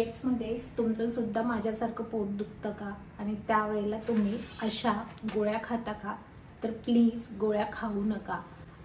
पिरियड्समध्ये तुमचं सुद्धा माझ्यासारखं पोट दुखतं का आणि त्यावेळेला तुम्ही अशा गोळ्या खाता का? तर प्लीज गोळ्या खाऊ नका।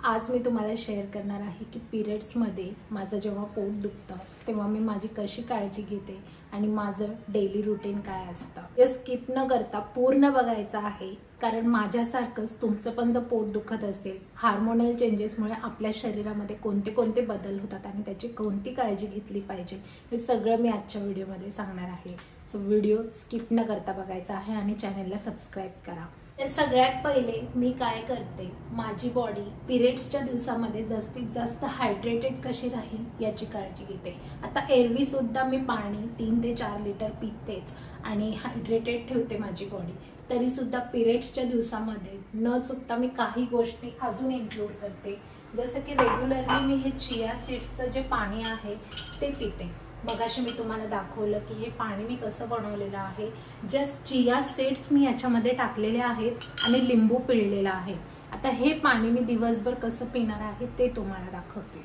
आज मी तुम्हाला शेअर करणार आहे की पिरियड्समध्ये माझं जेव्हा पोट दुखतं तेव्हा मी माझी कशी काळजी घेते आणि माझं डेली रुटीन काय असतं। हे स्किप न करता पूर्ण बघायचं आहे, कारण माझ्यासारखंच तुमचं पण जर पोट दुखत असेल, हार्मोनल चेंजेसमुळे आपल्या शरीरामध्ये कोणते कोणते बदल होतात आणि त्याची कोणती काळजी घेतली पाहिजे हे सगळं मी आजच्या व्हिडिओमध्ये सांगणार आहे। सो व्हिडिओ स्किप न करता बघायचा आहे आणि चॅनलला सबस्क्राइब करा। तर सगळ्यात पहिले मी काय करते, माझी बॉडी पिरियड्सच्या दिवसामध्ये जास्तीत जास्त हायड्रेटेड कशी राहील याची काळजी घेते। आता एरवी सुद्धा मी पाणी 3 ते 4 लिटर पितेच आणि हायड्रेटेड ठेवते माझी बॉडी, तरी सुद्धा पिरियड्सच्या दिवसामध्ये न चुकता मी काही गोष्टी अजून इन्क्लूड करते। जसं की रेग्युलरली मी हे चिया सीड्सचं जे पाणी आहे ते पिते। मगाशी मी तुम्हाला दाखवलं की हे पाणी मी कसं बनवलेलं आहे। जस्ट चिया सीड्स मी याच्यामध्ये टाकलेले आहेत आणि लिंबू पिळलेला आहे। आता हे पाणी मी दिवसभर कसं पिणार आहे ते तुम्हाला दाखवते।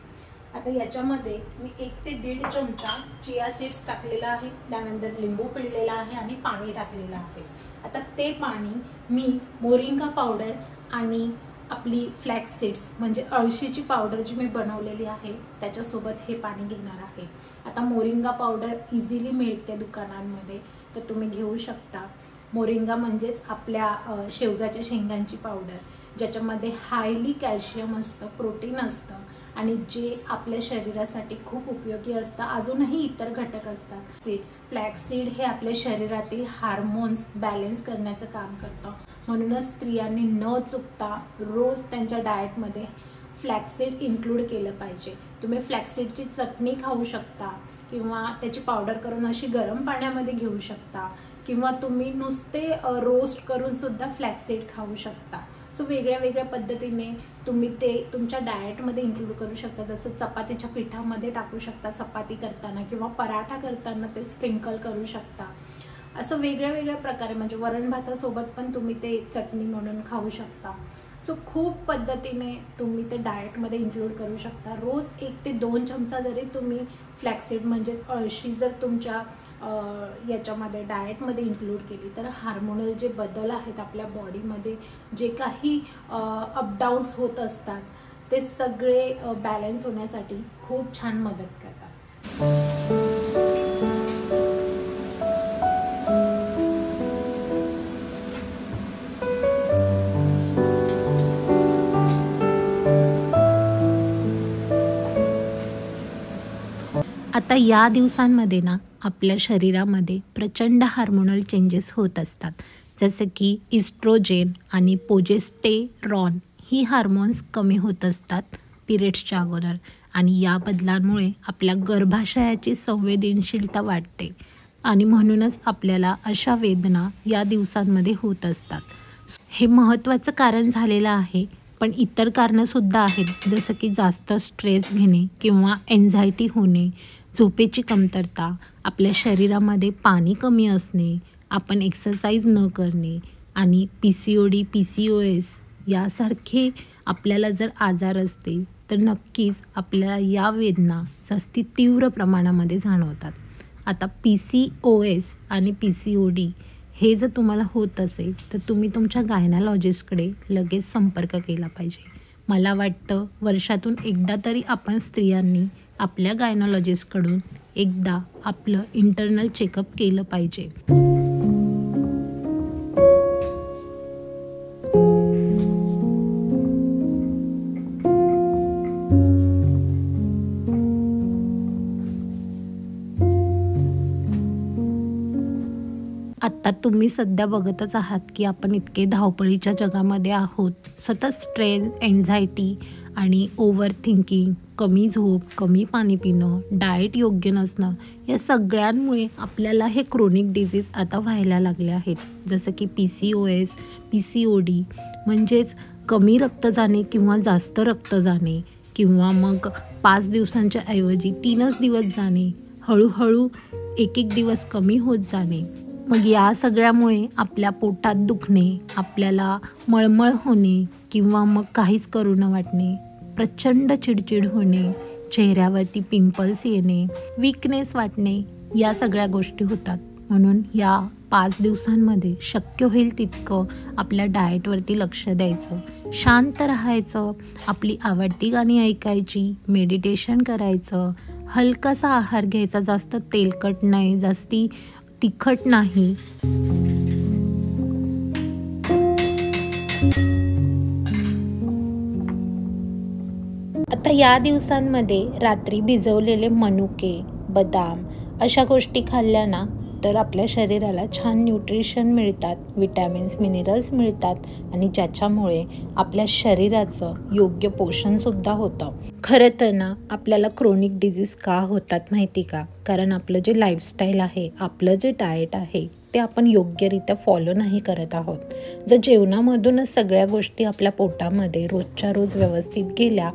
आता याच्यामध्ये मी 1 ते 1.5 चमचा चिया सीड्स टाकलेला आहे, त्यानंतर लिंबू पिळलेला आहे आणि पाणी टाकलेलं आहे। आता ते पाणी मी मोरिंगा पावडर आणि आपली फ्लॅक्स सीड्स म्हणजे अळशीची पावडर जी मी बनवलेली आहे त्याच्यासोबत हे पाणी घेणार आहे। आता मोरिंगा पावडर इझिली मिळते दुकानांमध्ये, तर तुम्ही घेऊ शकता। मोरिंगा म्हणजेच आपल्या शेवगाच्या शेंगांची पावडर, ज्याच्यामध्ये हायली कॅल्शियम असतं, प्रोटीन असतं आणि जे आपल्या शरीरासाठी खूप उपयोगी असतं। अजूनही इतर घटक असतात। सीड्स फ्लॅक्स सीड हे आपल्या शरीरातील हार्मोन्स बॅलन्स करण्याचं काम करतं, म्हणूनच स्त्रियांनी न चुकता रोज त्यांच्या डाएटमध्ये फ्लॅक्स सीड इन्क्लूड केलं पाहिजे। तुम्ही फ्लॅक्स सीडची चटणी खाऊ शकता किंवा त्याची पावडर करून अशी गरम पाण्यामध्ये घेऊ शकता किंवा तुम्ही नुसते रोस्ट करून सुद्धा फ्लॅक्स सीड खाऊ शकता। सो वेगळ्या वेगळ्या पद्धतीने तुम्ही ते तुमच्या डाएटमध्ये इन्क्लूड करू शकता। जसं चपातीच्या पिठामध्ये टाकू शकता चपाती करताना किंवा पराठा करताना ते स्प्रिंकल करू शकता। असं वेगळ्या वेगळ्या प्रकारे म्हणजे वरण भातासोबत पण तुम्ही ते चटणी म्हणून खाऊ शकता। सो खूप पद्धतीने तुम्ही ते डाएटमध्ये इन्क्लूड करू शकता। रोज 1 ते 2 चमचा जरी तुम्ही फ्लॅक्सीड म्हणजेच अळशी जर तुमच्या याच्यामध्ये डाएटमध्ये इन्क्लूड केली तर हार्मोनल जे बदल आहेत आपल्या बॉडीमध्ये, जे काही अपडाऊन्स होत असतात ते सगळे बॅलन्स होण्यासाठी खूप छान मदत करतात। आता या दिवसांमध्ये ना आपल्या शरीरामध्ये प्रचंड हार्मोनल चेंजेस होत असतात, जसं की इस्ट्रोजेन आणि प्रोजेस्टेरॉन ही हार्मोन्स कमी होत असतात पिरियड्सच्या अगोदर आणि या बदलांमुळे आपल्या गर्भाशयाची संवेदनशीलता वाढते आणि म्हणूनच आपल्याला अशा वेदना या दिवसांमध्ये होत असतात। हे महत्त्वाचं कारण झालेलं आहे, पण इतर कारणंसुद्धा आहेत, जसं की जास्त स्ट्रेस घेणे किंवा एन्झायटी होणे, झोपेची कमतरता, आपल्या शरीरामध्ये पाणी कमी असणे, आपण एक्सरसाइज न करणे आणि PCOD, PCOS यासारखे आपल्याला जर आजार असतील तर नक्कीच आपल्याला या वेदना जास्ती तीव्र प्रमाणामध्ये जाणवतात। आता PCOS आणि PCOD हे जर तुम्हाला होत असेल तर तुम्ही तुमच्या गायनॉलॉजिस्टकडे लगेच संपर्क केला पाहिजे। मला वाटतं वर्षातून एकदा तरी आपण स्त्रियांनी आपल्या गायनॉलॉजिस्टकडून एकदा आपलं इंटरनल चेकअप केलं पाहिजे। आता तुम्ही सध्या बघतच आहात की आपण इतके धावपळीच्या जगामध्ये आहोत। सतत स्ट्रेस, एन्झायटी आणि ओव्हर थिंकिंग, कमी झोप, कमी पाणी पिणं, डाएट योग्य नसणं, या सगळ्यांमुळे आपल्याला हे क्रोनिक डिजीज आता व्हायला लागले आहेत, जसं की PCOS, PCOD म्हणजेच कमी रक्त जाणे किंवा जास्त रक्त जाणे किंवा मग 5 दिवसांच्या ऐवजी 3च दिवस जाणे, हळूहळू 1 दिवस कमी होत जाणे। मग या सगळ्यामुळे आपल्या पोटात दुखणे, आपल्याला मळमळ होणे किंवा मग काहीच करू न वाटणे, प्रचंड चिडचिड होणे, चेहऱ्यावरती पिंपल्स येणे, वीकनेस वाटणे या सगळ्या गोष्टी होतात. म्हणून या 5 दिवसांमध्ये शक्य होईल तितकं आपल्या डाएटवरती लक्ष द्यायचं, शांत राहायचं, आपली आवडती गाणी ऐकायची, मेडिटेशन करायचं, हलकासा आहार घ्यायचा, जास्त तेलकट नाही, जास्ती तिखट नाही. आता या दिवसांमध्ये रात्री भिजवलेले मनुके, बदाम अशा गोष्टी खाल्ल्या ना तर आपल्या शरीराला छान न्यूट्रिशन मिळतात, विटॅमिन्स, मिनरल्स मिळतात आणि ज्याच्यामुळे आपल्या शरीराचं योग्य पोषणसुद्धा होतं. खरं तर ना आपल्याला क्रोनिक डिजीज का होतात माहिती का? कारण आपलं जे लाईफस्टाईल आहे, आपलं जे डाएट आहे ते आपण योग्यरित्या फॉलो नाही करत आहोत. जर जेवणामधूनच सगळ्या गोष्टी आपल्या पोटामध्ये रोजच्या रोज व्यवस्थित गेल्या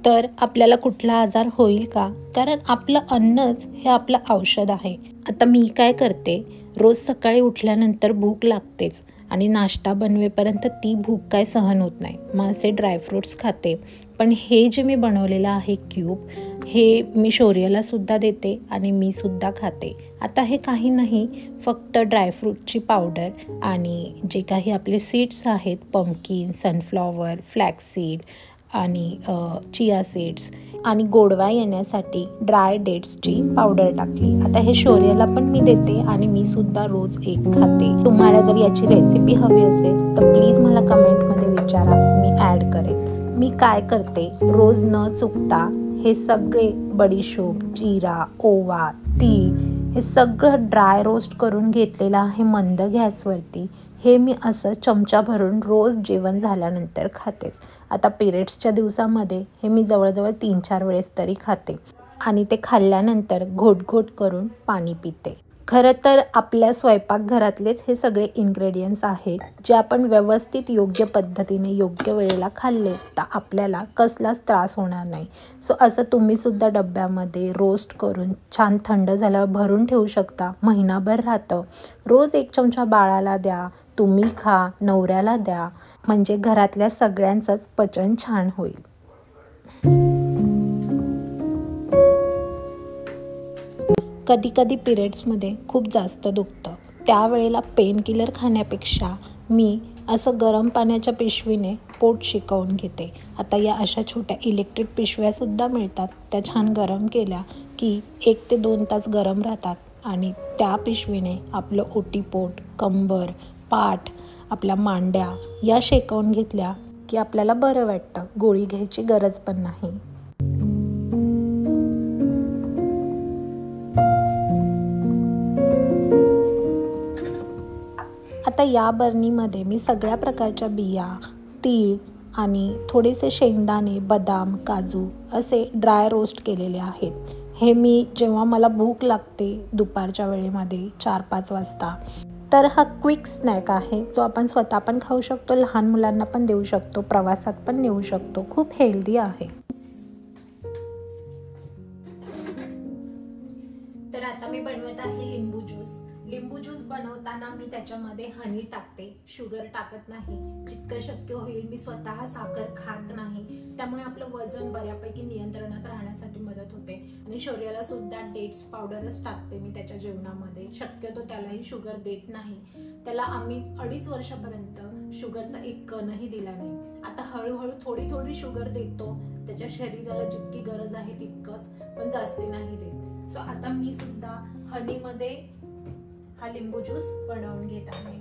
तर आपल्याला कुठला आजार होईल का? कारण आपलं अन्नच हे आपलं औषध आहे. आता मी काय करते, रोज सकाळी उठल्यानंतर भूक लागतेच आणि नाश्ता बनवेपर्यंत ती भूक काय सहन होत नाही. मग असे ड्रायफ्रूट्स खाते. पण हे जे मी बनवलेलं आहे क्यूब, हे मी शौर्यालासुद्धा देते आणि मी सुद्धा खाते. आता हे काही नाही, फक्त ड्रायफ्रूटची पावडर आणि जे काही आपले सीड्स आहेत, पंपकिन, सनफ्लॉवर, फ्लॅक्सीड आणि चिया सीड्स आणि गोडवा येण्यासाठी ड्राय डेट्सची पावडर टाकली. आता हे शौर्याला पण मी देते आणि मी सुद्धा रोज एक खाते. तुम्हाला जर याची रेसिपी हवी असेल तर प्लीज मला कमेंटमध्ये विचारा, मी ॲड करेन. मी काय करते, रोज न चुकता हे सगळे बडीशोप, जिरा, ओवा, तीळ हे सगळं ड्राय रोस्ट करून घेतलेलं आहे मंद गॅसवरती. हे मी असं चमचा भरून रोज जेवण झाल्यानंतर खातेच. आता पिरियड्सच्या दिवसामध्ये हे मी जवळजवळ 3-4 वेळेस तरी खाते आणि ते खाल्ल्यानंतर घोट करून पाणी पिते. खरं तर आपल्या स्वयंपाकघरातलेच हे सगळे इन्ग्रेडियंट्स आहेत, जे आपण व्यवस्थित योग्य पद्धतीने योग्य वेळेला खाल्ले तर आपल्याला कसलाच त्रास होणार नाही. सो असं तुम्हीसुद्धा डब्यामध्ये रोस्ट करून छान थंड झाल्यावर भरून ठेवू शकता. महिनाभर राहतं. रोज 1 चमचा बाळाला द्या, तुम्ही खा, नवऱ्याला द्या, म्हणजे घरातल्या सगळ्यांचंच पचन छान होईल. कधी पिरियड्समध्ये खूप जास्त दुखतं. त्यावेळेला पेन किलर खाण्यापेक्षा मी असं गरम पाण्याच्या पिशवीने पोट शेकवून घेते. आता या अशा छोट्या इलेक्ट्रिक पिशव्यासुद्धा मिळतात. त्या छान गरम केल्या की 1 ते 2 तास गरम राहतात आणि त्या पिशवीने आपलं ओटीपोट, कंबर, पाठ, आपल्या मांड्या या शेकवून घेतल्या की आपल्याला बरं वाटतं. गोळी घ्यायची गरज पण नाही. आता या बरणीमध्ये मी सगळ्या प्रकारच्या बिया, तीळ आणि थोडेसे शेंगदाणे, बदाम, काजू असे ड्राय रोस्ट केलेले आहेत. हे मी जेव्हा मला भूक लागते दुपारच्या वेळेमध्ये 4-5 वाजता, तर हा क्विक स्नॅक आहे, जो आपण स्वतः पण खाऊ शकतो, लहान मुलांना पण देऊ शकतो, प्रवासात पण नेऊ शकतो. खूप हेल्दी आहे. तर आता मी बनवत आहे लिंबू ज्यूस. लिंबू ज्यूस बनवताना मी त्याच्यामध्ये हनी टाकते, शुगर टाकत नाही. जितकं शक्य होईल मी स्वतः साखर खात नाही, त्यामुळे आपलं वजन बऱ्यापैकी नियंत्रणात राहण्यासाठी मदत होते. आणि शौर्याला सुद्धा डेट्स पावडरच टाकते मी त्याच्या जेवणामध्ये. शक्यतो त्यालाही शुगर देत नाही. त्याला आम्ही 2.5 वर्षापर्यंत शुगरचा 1 कणही दिला नाही. आता हळूहळू थोडी शुगर देतो, त्याच्या शरीराला जितकी गरज आहे तितकंच, पण जास्ती नाही देत. सो आता मी सुद्धा हनीमध्ये हा लिंबू ज्यूस बनवून घेत आहे.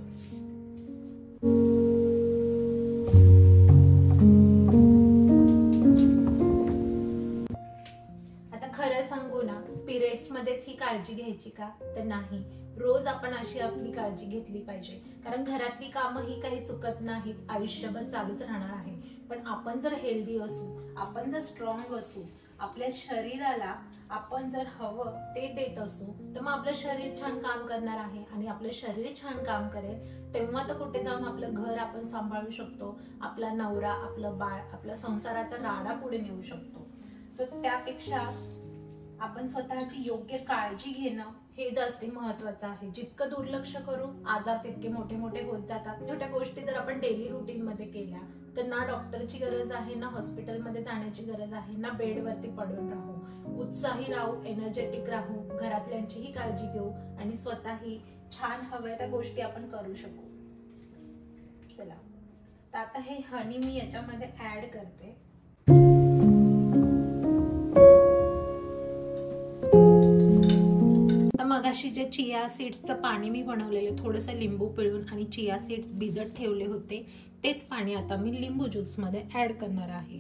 आता खरं सांगू ना, पिरियड्स मध्येच ही काळजी घ्यायची का? तर नाही. रोज आपण अशी आपली काळजी घेतली पाहिजे, कारण घरातली कामं ही काही चुकत नाहीत, आयुष्यभर चालूच राहणार आहे. पण आपण जर हेल्दी असू, आपण जर स्ट्रॉंग असू, आपल्या शरीराला आपण जर हवं ते देत असू, तर मग आपलं शरीर छान काम करणार आहे. आणि आपलं शरीर छान काम करेल तेव्हा तर कुठे जाऊन आपलं घर आपण सांभाळू शकतो, आपला नवरा, आपलं बाळ, आपला संसाराचा राडा पुढे नेऊ शकतो. सो त्यापेक्षा आपण स्वतःची योग्य काळजी घेणं हे जास्ती महत्वाचं आहे. जितकं दुर्लक्ष करू आजार तितके मोठे मोठे होत जातात. छोट्या गोष्टी जर आपण डेली रुटीन मध्ये केल्या तर ना डॉक्टरची गरज आहे, ना हॉस्पिटलमध्ये जाण्याची गरज आहे, ना बेडवरती पडून राहू. उत्साही राहू, एनर्जेटिक राहू, घरातल्यांचीही काळजी घेऊ आणि स्वतःही छान हव्या त्या गोष्टी आपण करू शकू. चला तर आता हे हनी मी याच्यामध्ये ऍड करते. मगाशी जे चिया सीड्सचं पाणी मी बनवलेलं, थोडंसं लिंबू पिळून आणि चिया सीड्स भिजत ठेवले होते, तेच पाणी आता मी लिंबू ज्यूस मध्ये ऍड करणार आहे.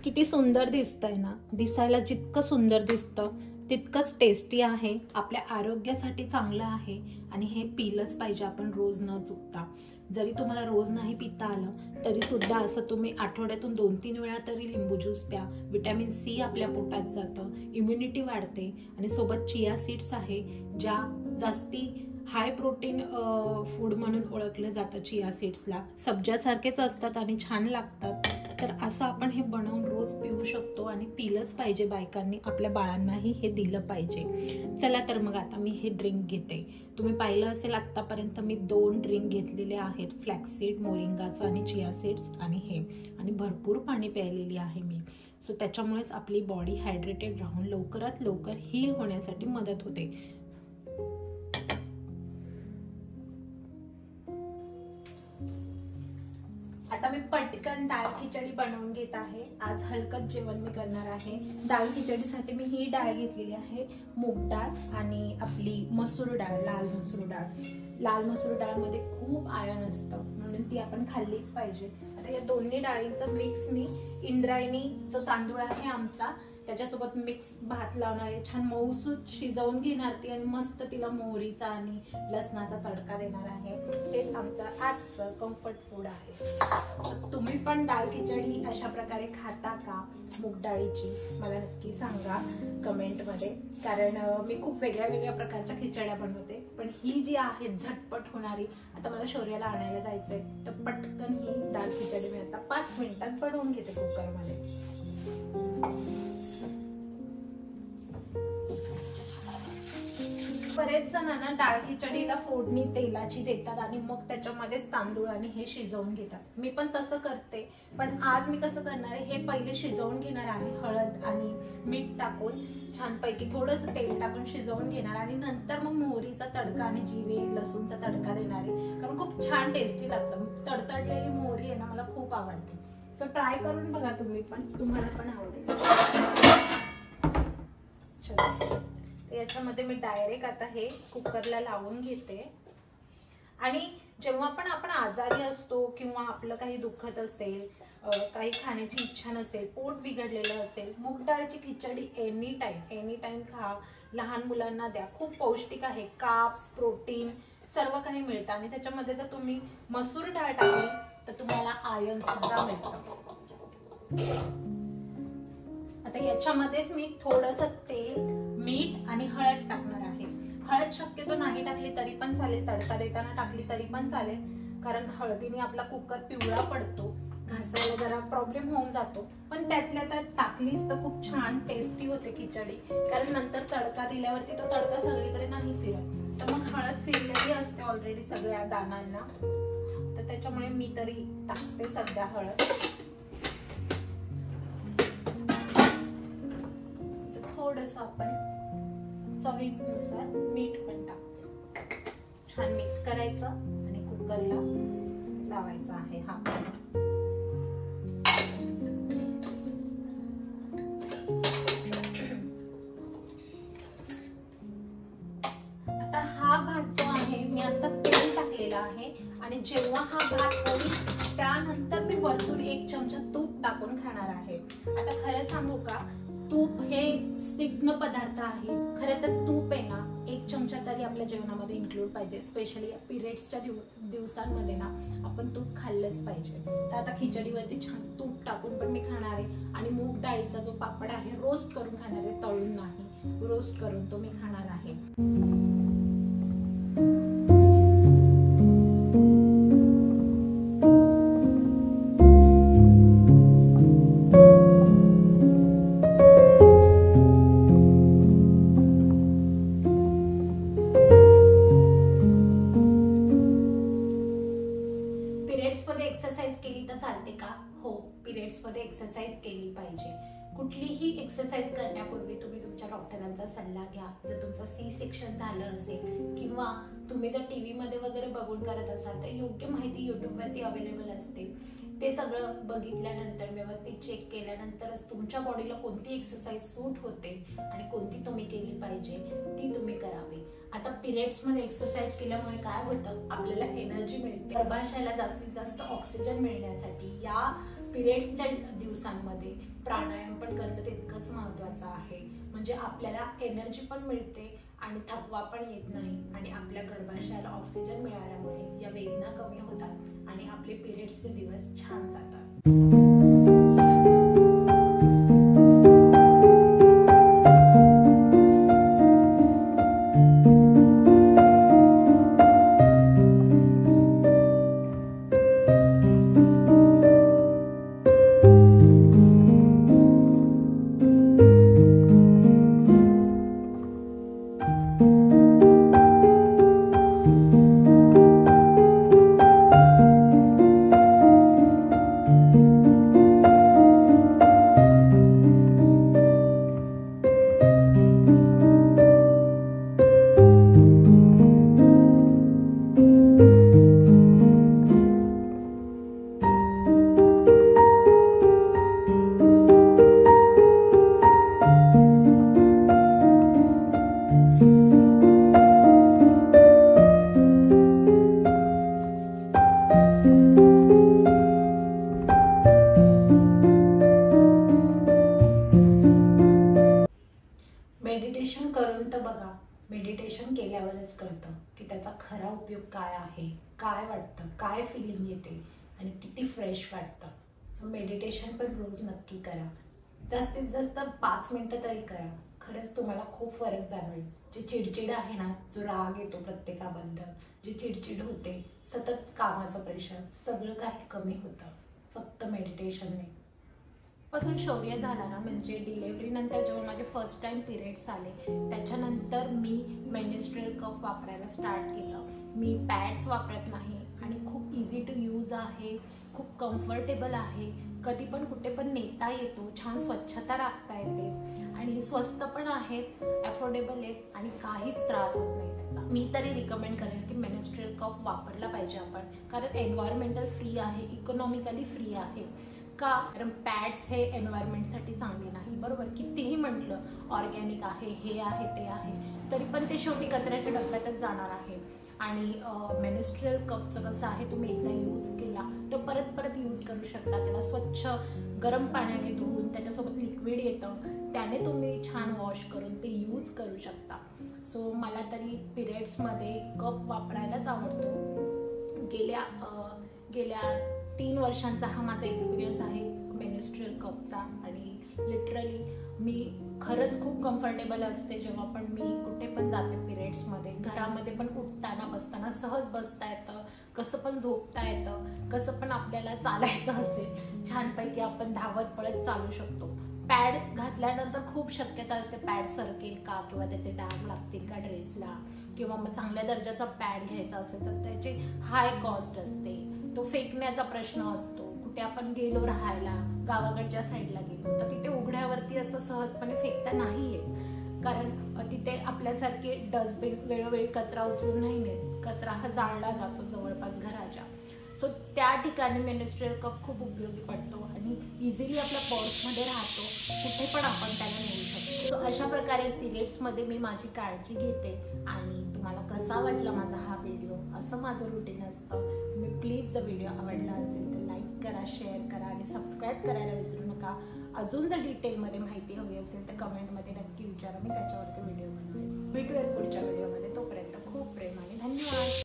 किती सुंदर दिसतंय ना. दिसायला जितकं सुंदर दिसतं तितकंच टेस्टी आहे, आपल्या आरोग्यासाठी चांगलं आहे आणि हे पिलंच पाहिजे आपण रोज न चुकता. जरी तुम्हाला रोज नाही पिता आलं तरी सुद्धा असं तुम्ही आठवड्यातून 2-3 वेळा तरी लिंबू ज्यूस प्या. विटॅमिन सी आपल्या पोटात जातं, इम्युनिटी वाढते आणि सोबत चिया सीड्स आहे ज्या जास्ती हाय प्रोटीन फूड म्हणून ओळखलं जातं. चिया सीड्सला सब्जासारखेच असतात आणि छान लागतात. तर असं आपण हे बनवून रोज पिऊ शकतो आणि पिलंच पाहिजे. बायकांनी आपल्या बाळांनाही हे दिलं पाहिजे. चला तर मग आता मी हे ड्रिंक घेते. तुम्ही पाहिलं असेल आत्तापर्यंत मी 2 ड्रिंक घेतलेले आहेत, फ्लॅक्सीड, मोरिंगाचं आणि चिया सीड्स आणि हे, आणि भरपूर पाणी प्यायलेली आहे मी. सो त्याच्यामुळेच आपली बॉडी हायड्रेटेड राहून लवकरात लवकर हील होण्यासाठी मदत होते. आता मी पटकन डाळ खिचडी बनवून घेत आहे. आज हलकत जेवण मी करणार आहे. डाळ खिचडीसाठी मी ही डाळ घेतलेली आहे, मूग डाळ आणि आपली मसूर डाळ, लाल मसूर डाळ. लाल मसूर डाळमध्ये खूप आयर्न असतं म्हणून ती आपण खाल्लीच पाहिजे. आता या दोन्ही डाळींचं मिक्स मी इंद्रायणी जो तांदूळ आहे आमचा त्याच्यासोबत मिक्स भात लावणार आहे. छान मऊसूत शिजवून घेणार ती आणि मस्त तिला मोहरीचा आणि लसणाचा तडका देणार आहे. हेच आमचं आजचं कम्फर्ट फूड आहे. तुम्ही पण डाळ खिचडी अशा प्रकारे खाता का मूग डाळीची, मला नक्की सांगा कमेंटमध्ये. कारण मी खूप वेगळ्या वेगळ्या प्रकारच्या खिचड्या बनवते, पण ही जी आहे झटपट होणारी, आता मला शौर्याला आणायला जायचंय तर पटकन ही डाळ खिचडी मी आता 5 मिनिटात बनवून घेते कुकरमध्ये. बरेच जणांना डाळ खिचडीला फोडणी तेलाची देतात आणि मग त्याच्यामध्येच तांदूळ आणि हे शिजवून घेतात. मी पण तसं करते, पण आज मी कसं करणार आहे, हे पहिले शिजवून घेणार आहे. हळद आणि मीठ टाकून छानपैकी थोडंसं तेल टाकून शिजवून घेणार आणि नंतर मग मोहरीचा तडका आणि जिरे लसूणचा तडका देणार आहे. कारण खूप छान टेस्टी लागतं. तडतडलेली मोहरी आहे ना, मला खूप आवडते. सो ट्राय करून बघा तुम्ही पण, तुम्हाला पण आवडेल. चला याच्यामध्ये मी डायरेक्ट आता हे कुकरला लावून घेते. आणि जेव्हा पण आपण आजारी असतो किंवा आपलं काही दुखत असेल, काही खाण्याची इच्छा नसेल, पोट बिघडलेलं असेल, मूग डाळची खिचडी एनी टाइम खा. लहान मुलांना द्या, खूप पौष्टिक आहे. कार्ब्स, प्रोटीन सर्व काही मिळतं आणि त्याच्यामध्ये जर तुम्ही मसूर डाळ टाकली तर तुम्हाला आयर्न सुद्धा मिळतं. आता याच्यामध्येच मी थोडंसं तेल, मीठ आणि हळद टाकणार आहे. हळद शक्यतो नाही टाकली तरी पण चालेल, तडका देताना टाकली तरी पण चालेल, कारण हळदीने आपला कुकर पिवळा पडतो, घासायला जरा प्रॉब्लेम होऊन जातो. पण त्यातल्या त्यात टाकलीच तर खूप छान टेस्टी होते खिचडी. कारण नंतर तडका दिल्यावरती तो तडका सगळीकडे नाही फिरत, तर मग हळद फिरलेली असते ऑलरेडी सगळ्या दाणांना, तर त्याच्यामुळे मी तरी टाकते सध्या हळद. थोडंसं आपण चवीनुसार मीठ पण टाकते. छान मिक्स करायचं आणि कुकरला लावायचं आहे. हा आता हा भात जो आहे मी आता तेल टाकलेला आहे आणि जेव्हा हा भात होईल त्यानंतर मी वरतून 1 चमचा तूप टाकून खाणार आहे. आता खरं सांगू का, तूप हे स्निग्ध पदार्थ आहे. खरं तर तूप आहे ना 1 चमचा तरी आपल्या जेवणामध्ये इन्क्लूड पाहिजे. स्पेशली पिरियड्सच्या दिवसांमध्ये ना आपण तूप खाल्लंच पाहिजे. तर आता खिचडीवरती छान तूप टाकून पण मी खाणार आहे. आणि मूग डाळीचा जो पापड आहे रोस्ट करून खाणार आहे, तळून नाही, रोस्ट करून तो मी खाणार आहे. पिरियड्समध्ये एक्सरसाइज केली पाहिजे. कुठलीही एक्सरसाइज करण्यापूर्वी तुम्ही तुमच्या डॉक्टरांचा सल्ला घ्या. जर तुमचं सी सेक्शन झालं असेल किंवा तुम्ही जर TV मध्ये वगैरे बघून करत असाल तर योग्य माहिती YouTubeवरती अवेलेबल असते. ते सगळं बघितल्यानंतर व्यवस्थित चेक केल्यानंतरच तुमच्या बॉडीला कोणती एक्सरसाइज सूट होते आणि कोणती तुम्ही केली पाहिजे ती तुम्ही करावी. आता पिरियड्समध्ये एक्सरसाइज केल्यामुळे काय होतं, आपल्याला एनर्जी मिळते. गर्भाशयाला जास्तीत जास्त ऑक्सिजन मिळण्यासाठी या पिरियड्सच्या दिवसांमध्ये प्राणायाम पण करणं तितकंच महत्त्वाचं आहे. म्हणजे आपल्याला एनर्जी पण मिळते आणि थकवा पण येत नाही आणि आपल्या गर्भाशयाला ऑक्सिजन मिळाल्यामुळे या वेदना कमी होतात आणि आपले पिरियड्सचे दिवस छान जातात. मेडिटेशन करून तर बघा. मेडिटेशन केल्यावरच कळतं की त्याचा खरा उपयोग काय आहे, काय वाटतं, काय फिलिंग येते आणि किती फ्रेश वाटतं. सो मेडिटेशन पण रोज नक्की करा. जास्तीत जास्त 5 मिनिटं तरी करा. खरंच तुम्हाला खूप फरक जाणवेल. जे चिडचिड आहे ना, जो राग येतो प्रत्येकाबद्दल, जी चिडचिड होते, सतत कामाचं प्रेशर, सगळं काही कमी होतं फक्त मेडिटेशनने. पासून शौर्य झाला ना, म्हणजे डिलेव्हरीनंतर जेव्हा माझे फर्स्ट टाइम पिरियड्स आले त्याच्यानंतर मी मेन्स्ट्रुअल कप वापरायला स्टार्ट केलं. मी पॅड्स वापरत नाही आणि खूप इझी टू यूज आहे, खूप कम्फर्टेबल आहे. कधी पण कुठे पण नेता येतो, छान स्वच्छता राखता येते आणि स्वस्त पण आहेत, अफोर्डेबल आहेत आणि काहीच त्रास होत नाही त्याचा. मी तरी रिकमेंड करेन की मेन्स्ट्रुअल कप वापरला पाहिजे आपण, कारण एन्व्हायरमेंटल फ्री आहे, इकॉनॉमिकली फ्री आहे. का? कारण पॅड्स हे एन्व्हायरमेंटसाठी चांगले नाही, बरोबर. कितीही म्हटलं ऑर्गॅनिक आहे, हे आहे, ते आहे, तरी पण ते शेवटी कचऱ्याच्या डब्यातच जाणार आहे. आणि मेन्स्ट्रुअल कपचं कसं आहे, तुम्ही एकदा यूज केला तर परत परत यूज करू शकता. त्याला स्वच्छ गरम पाण्याने धुवून त्याच्यासोबत लिक्विड येतं, त्याने तुम्ही छान वॉश करून ते यूज करू शकता. सो मला तरी पिरियड्समध्ये कप वापरायलाच आवडतो. गेल्या 3 वर्षांचा हा माझा एक्सपिरियन्स आहे मेन्स्ट्रुअल कपचा आणि लिटरली मी खरंच खूप कम्फर्टेबल असते जेव्हा पण मी कुठे पण जाते पिरियड्समध्ये. घरामध्ये पण उठताना बसताना सहज बसता येतं, कसं पण झोपता येतं, कसं पण आपल्याला चालायचं असेल छानपैकी आपण धावत पळत चालू शकतो. पॅड घातल्यानंतर खूप शक्यता असते पॅड सरकेल का किंवा त्याचे डाग लागतील का ड्रेसला, किंवा मग चांगल्या दर्जाचा पॅड घ्यायचा असेल तर त्याची हाय कॉस्ट असते, तो फेकण्याचा प्रश्न असतो. कुठे आपण गेलो राहायला, गावाकडच्या साईडला गेलो तर तिथे उघड्यावरती असं सहजपणे फेकता नाही येत, कारण तिथे आपल्यासारखे डस्टबिन वेळोवेळी कचरा उचलून नाही नेत, कचरा हा जाळला जातो जवळपास घराच्या. सो त्या ठिकाणी मेन्स्ट्रुअल कप खूप उपयोगी पडतो आणि इझिली आपल्या पर्समध्ये राहतो, कुठे पण आपण त्याला नेऊ शकतो. सो अशा प्रकारे पिरियड्समध्ये मी माझी काळजी घेते. आणि तुम्हाला कसा वाटला माझा हा व्हिडिओ, असं माझं रुटीन असतं. तुम्ही प्लीज जर व्हिडिओ आवडला असेल तर लाईक करा, शेअर करा आणि सबस्क्राईब करायला विसरू नका. अजून जर डिटेलमध्ये माहिती हवी असेल तर कमेंटमध्ये नक्की विचारा, मी त्याच्यावरती व्हिडिओ बनवेन. भेटूयात पुढच्या व्हिडिओमध्ये. तोपर्यंत खूप प्रेम आणि धन्यवाद.